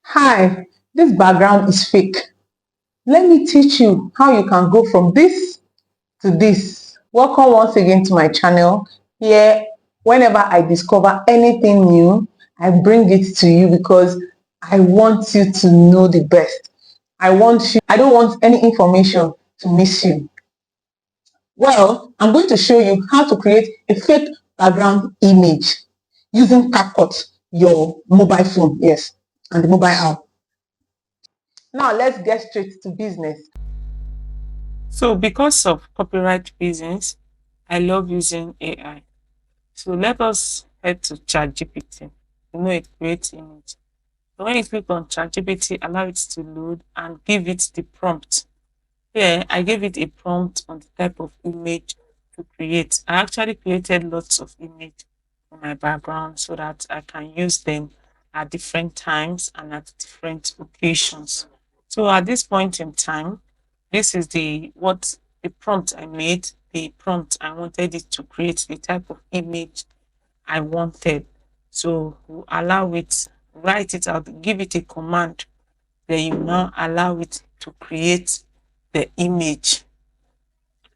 Hi, this background is fake. Let me teach you how you can go from this to this. Welcome once again to my channel. Here, whenever I discover anything new, I bring it to you because I want you to know the best. I don't want any information to miss you. Well, I'm going to show you how to create a fake background image using CapCut, your mobile phone, yes, and the mobile app. Now let's get straight to business. So because of copyright reasons, I love using AI. So let us head to ChatGPT. It creates image. So when you click on ChatGPT, allow it to load and give it the prompt. Here, I gave it a prompt on the type of image to create. I actually created lots of image for my background so that I can use them at different times and at different occasions. So at this point in time, this is the prompt I made, the prompt I wanted it to create, the type of image I wanted. So we'll allow it, write it out, give it a command, then you now allow it to create the image.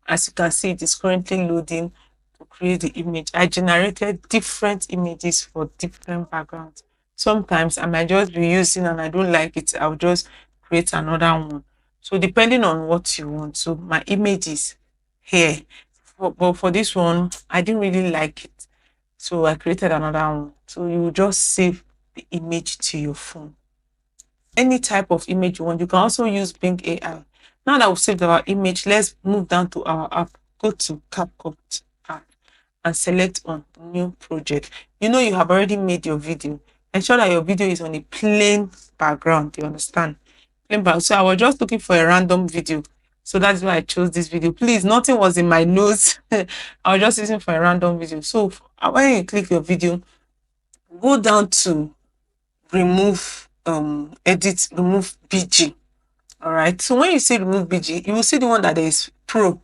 As you can see, it is currently loading to create the image. I generated different images for different backgrounds. Sometimes I might just be using and I don't like it, I'll just create another one. So depending on what you want. So my image is here. But for this one, I didn't really like it. So I created another one. So you just save the image to your phone. Any type of image you want. You can also use Bing AI. Now that we've saved our image, let's move down to our app. Go to CapCut app and select on new project. You have already made your video. Ensure that your video is on a plain background. You understand? Plain background. So I was just looking for a random video. So that's why I chose this video. Please, nothing was in my nose. I was just using for a random video. So when you click your video, go down to remove BG. All right. So when you say remove BG, you will see the one that is pro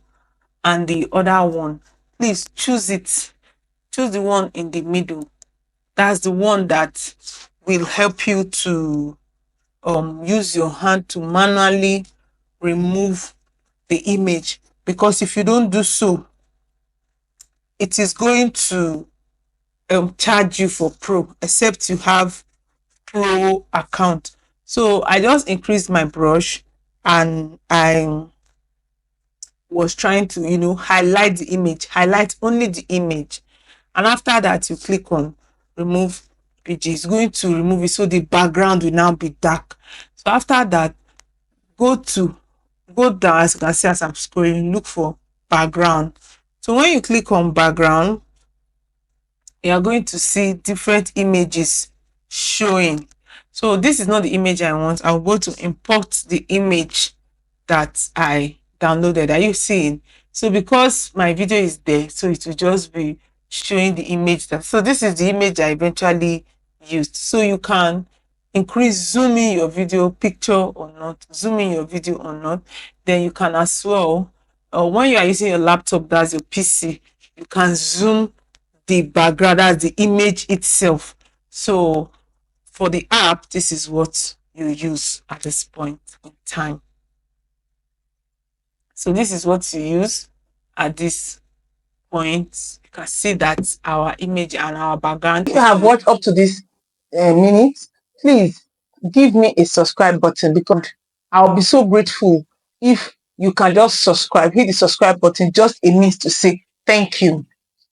and the other one. Please choose it. Choose the one in the middle. That's the one that will help you to use your hand to manually remove the image. Because if you don't do so, it is going to charge you for pro, except you have pro account. So I just increased my brush and I was trying to, highlight the image, highlight only the image. And after that, you click on remove PG. It's going to remove it. So the background will now be dark. So after that, go down, as you can see as I'm scrolling, look for background. So when you click on background, you are going to see different images showing. So this is not the image I want. I'll go to import the image that I downloaded. Are you seeing? So because my video is there, so it will just be showing the image so this is the image I eventually used. So you can increase, zoom in your video picture or not, zoom in your video or not. Then you can as well, when you are using your laptop, that's your PC, you can zoom the background, that's the image itself. So for the app, this is what you use at this point in time. So this is what you use at this point. You can see that our image and our background. If you have watched up to this minute, please give me a subscribe button because I'll be so grateful if you can just subscribe. Hit the subscribe button, just a means to say thank you.